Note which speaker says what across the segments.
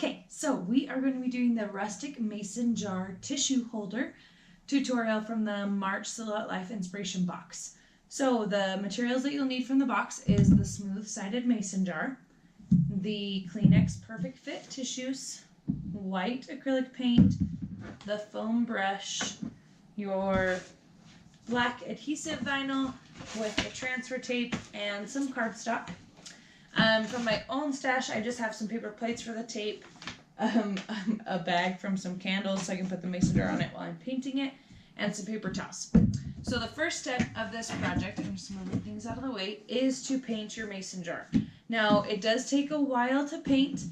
Speaker 1: Okay, so we are going to be doing the Rustic Mason Jar Tissue Holder tutorial from the March Silhouette Life Inspiration Box. So the materials that you'll need from the box is the smooth-sided mason jar, the Kleenex Perfect Fit tissues, white acrylic paint, the foam brush, your black adhesive vinyl with the transfer tape, and some cardstock. From my own stash, I just have some paper plates for the tape, a bag from some candles so I can put the mason jar on it while I'm painting it, and some paper towels. So the first step of this project, I'm just moving things out of the way, is to paint your mason jar. Now, it does take a while to paint,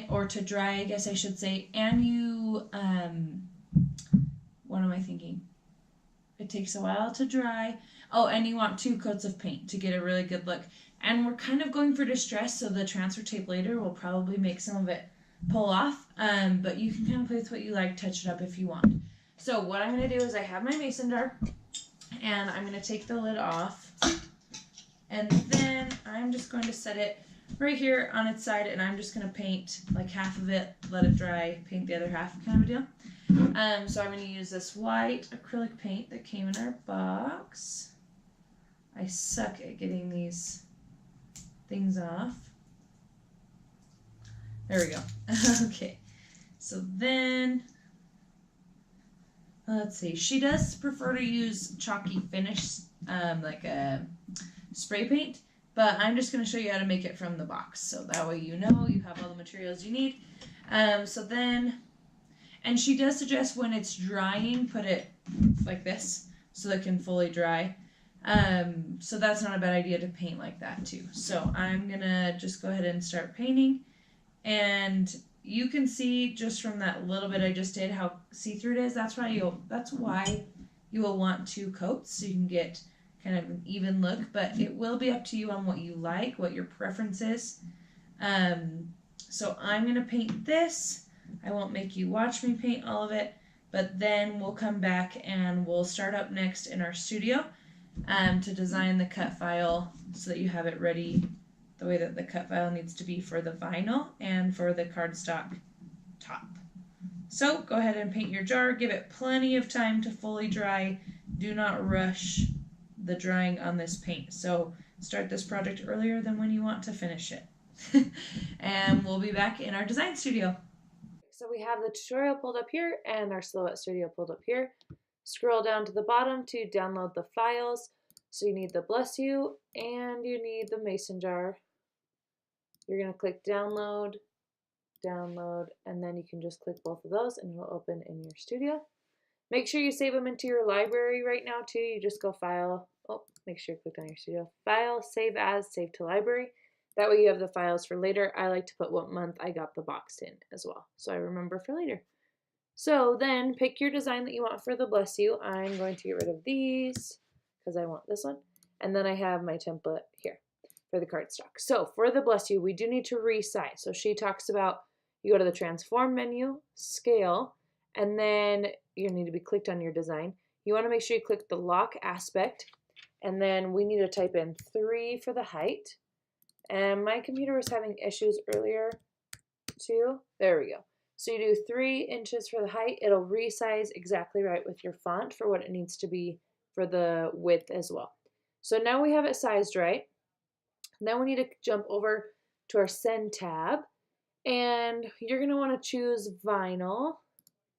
Speaker 1: or to dry, I guess I should say, and you, what am I thinking? It takes a while to dry. Oh, and you want 2 coats of paint to get a really good look. And we're kind of going for distress, so the transfer tape later will probably make some of it pull off. But you can kind of play with what you like, touch it up if you want. So what I'm going to do is I have my mason jar, and I'm going to take the lid off. And then I'm just going to set it right here on its side, and I'm just going to paint like half of it, let it dry, paint the other half, kind of a deal. So I'm going to use this white acrylic paint that came in our box. I suck at getting these things off. There we go. Okay, so then let's see. She does prefer to use chalky finish, like a spray paint, but I'm just going to show you how to make it from the box, so that way you know you have all the materials you need. So then, and she does suggest when it's drying, put it like this so that it can fully dry. So that's not a bad idea to paint like that too. So I'm gonna just go ahead and start painting, and you can see just from that little bit I just did how see-through it is. That's why you will want 2 coats so you can get kind of an even look, but it will be up to you on what you like, what your preference is. So I'm gonna paint this. I won't make you watch me paint all of it, but then we'll come back and we'll start up next in our studio to design the cut file so that you have it ready the way that the cut file needs to be for the vinyl and for the cardstock top. So go ahead and paint your jar. Give it plenty of time to fully dry. Do not rush the drying on this paint. So start this project earlier than when you want to finish it. And we'll be back in our design studio.
Speaker 2: So we have the tutorial pulled up here and our Silhouette Studio pulled up here. Scroll down to the bottom to download the files. So you need the Bless You and you need the mason jar. You're going to click download, download, and then you can just click both of those and it'll open in your studio. Make sure you save them into your library right now too. You just go file, make sure you click on your studio, file, save as, save to library. That way you have the files for later. I like to put what month I got the box in as well, so I remember for later. So then pick your design that you want for the Bless You. I'm going to get rid of these because I want this one. And then I have my template here for the cardstock. So for the Bless You, we do need to resize. So she talks about you go to the transform menu, scale, and then you need to be clicked on your design. You want to make sure you click the lock aspect, and then we need to type in 3 for the height. And my computer was having issues earlier too. There we go. So you do 3 inches for the height. It'll resize exactly right with your font for what it needs to be for the width as well. So now we have it sized right. Now we need to jump over to our Send tab. And you're going to want to choose Vinyl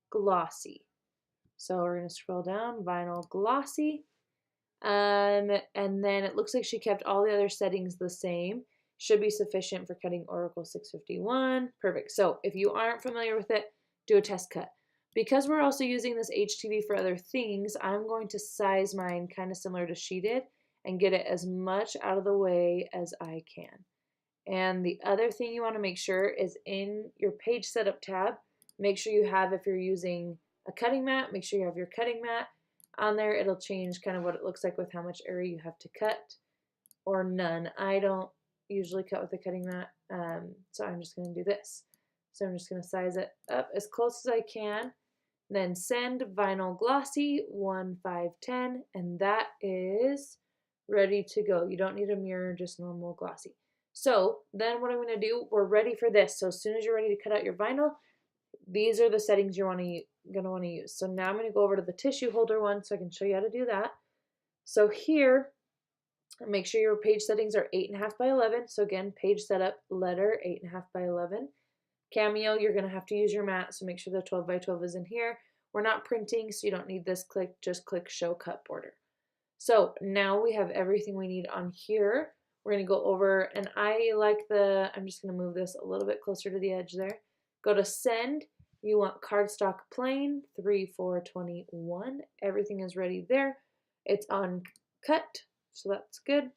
Speaker 2: Glossy. So we're going to scroll down, Vinyl Glossy. And then it looks like she kept all the other settings the same. Should be sufficient for cutting Oracle 651. Perfect. So if you aren't familiar with it, do a test cut. Because we're also using this HTV for other things, I'm going to size mine kind of similar to she did and get it as much out of the way as I can. And the other thing you want to make sure is in your page setup tab, make sure you have, if you're using a cutting mat, make sure you have your cutting mat on there. It'll change kind of what it looks like with how much area you have to cut or none. I don't usually cut with a cutting mat, so I'm just going to do this. So I'm just going to size it up as close as I can, then send Vinyl Glossy 1510, and that is ready to go. You don't need a mirror, just normal glossy. So then what I'm going to do, we're ready for this. So as soon as you're ready to cut out your vinyl, these are the settings you're going to want to use. So now I'm going to go over to the tissue holder one so I can show you how to do that. So here, make sure your page settings are 8.5 by 11. So again, page setup, letter, 8.5 by 11. Cameo, you're going to have to use your mat, so make sure the 12 by 12 is in here. We're not printing, so you don't need this click, just click Show Cut Border. So now we have everything we need on here. We're going to go over, and I like I'm just going to move this a little bit closer to the edge there. Go to Send. You want cardstock plain, 3/4/21. Everything is ready there. It's on cut, so that's good.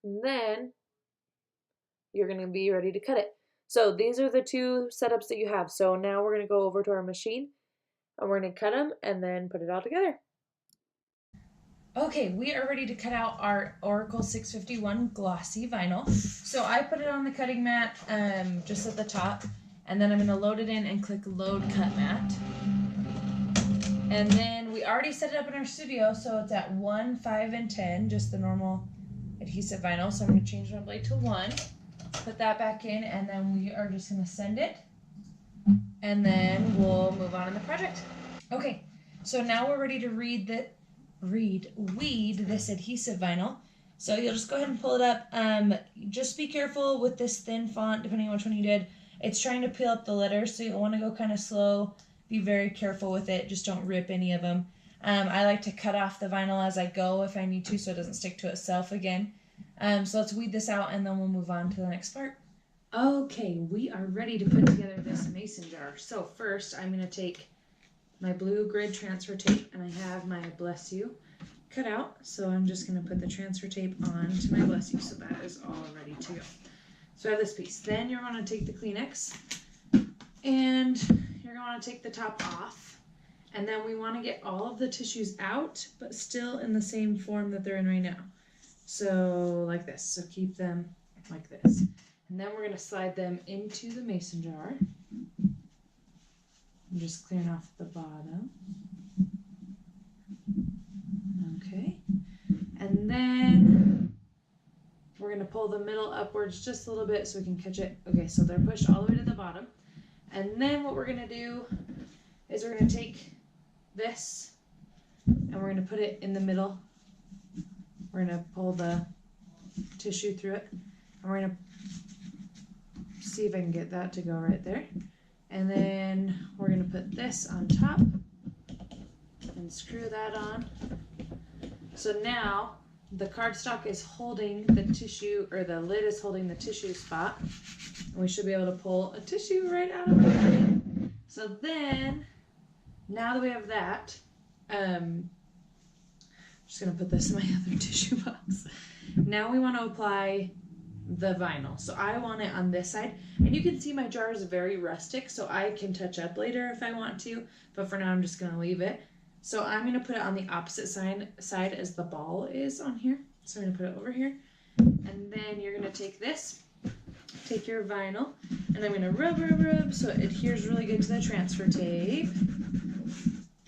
Speaker 2: And then you're going to be ready to cut it. So these are the two setups that you have. So now we're going to go over to our machine and we're going to cut them and then put it all together.
Speaker 1: Okay, we are ready to cut out our Oracle 651 glossy vinyl. So I put it on the cutting mat just at the top, and then I'm going to load it in and click Load Cut Mat. And then we already set it up in our studio, so it's at 1, 5, and 10, just the normal adhesive vinyl. So I'm going to change my blade to 1. Put that back in, and then we are just going to send it, and then we'll move on in the project. Okay, so now we're ready to weed this adhesive vinyl. So you'll just go ahead and pull it up. Just be careful with this thin font, depending on which one you did. It's trying to peel up the letters, so you'll want to go kind of slow. Be very careful with it. Just don't rip any of them. I like to cut off the vinyl as I go if I need to, so it doesn't stick to itself again. So let's weed this out and then we'll move on to the next part. Okay, we are ready to put together this mason jar. So first I'm going to take my blue grid transfer tape, and I have my Bless You cut out. So I'm just going to put the transfer tape on to my Bless You, so that is all ready to go. So I have this piece. Then you're going to take the Kleenex and you're going to want to take the top off. And then we want to get all of the tissues out, but still in the same form that they're in right now. So like this, so keep them like this. And then we're going to slide them into the mason jar. I'm just clearing off the bottom. Okay. And then we're going to pull the middle upwards just a little bit so we can catch it. Okay, so they're pushed all the way to the bottom. And then what we're going to do is we're going to take this and we're going to put it in the middle. We're going to pull the tissue through it, and we're going to see if I can get that to go right there. And then we're going to put this on top and screw that on. So now the cardstock is holding the tissue, or the lid is holding the tissue spot. And we should be able to pull a tissue right out of it. So then, now that we have that, just going to put this in my other tissue box. Now we want to apply the vinyl. So I want it on this side. And you can see my jar is very rustic, so I can touch up later if I want to. But for now, I'm just going to leave it. So I'm going to put it on the opposite side as the ball is on here. So I'm going to put it over here. And then you're going to take this, take your vinyl, and I'm going to rub so it adheres really good to the transfer tape.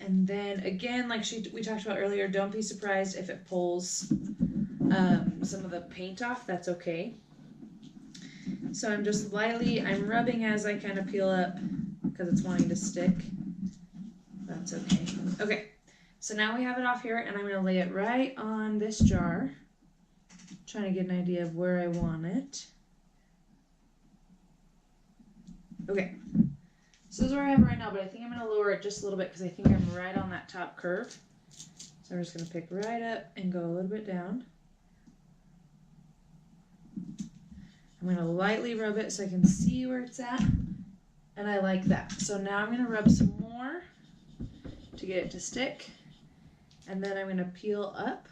Speaker 1: And then again, like we talked about earlier, don't be surprised if it pulls some of the paint off. That's okay. So I'm just I'm rubbing as I kind of peel up because it's wanting to stick. That's okay. Okay, so now we have it off here, and I'm going to lay it right on this jar. Trying to get an idea of where I want it. Okay. So this is where I have it right now, but I think I'm going to lower it just a little bit because I think I'm right on that top curve. So I'm just going to pick right up and go a little bit down. I'm going to lightly rub it so I can see where it's at, and I like that. So now I'm going to rub some more to get it to stick, and then I'm going to peel up.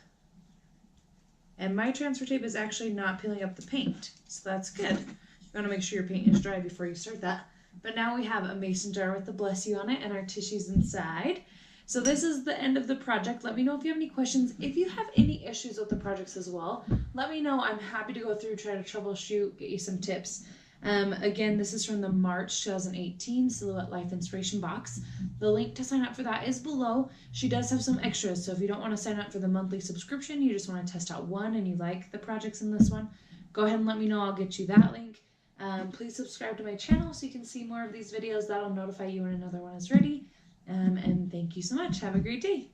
Speaker 1: And my transfer tape is actually not peeling up the paint, so that's good. You want to make sure your paint is dry before you start that. But now we have a mason jar with the Bless You on it and our tissues inside. So this is the end of the project. Let me know if you have any questions. If you have any issues with the projects as well, let me know. I'm happy to go through, try to troubleshoot, get you some tips. Again, this is from the March 2018 Silhouette Life Inspiration Box. The link to sign up for that is below. She does have some extras, so if you don't want to sign up for the monthly subscription, you just want to test out one and you like the projects in this one, go ahead and let me know. I'll get you that link. Please subscribe to my channel so you can see more of these videos. That'll notify you when another one is ready. And thank you so much. Have a great day.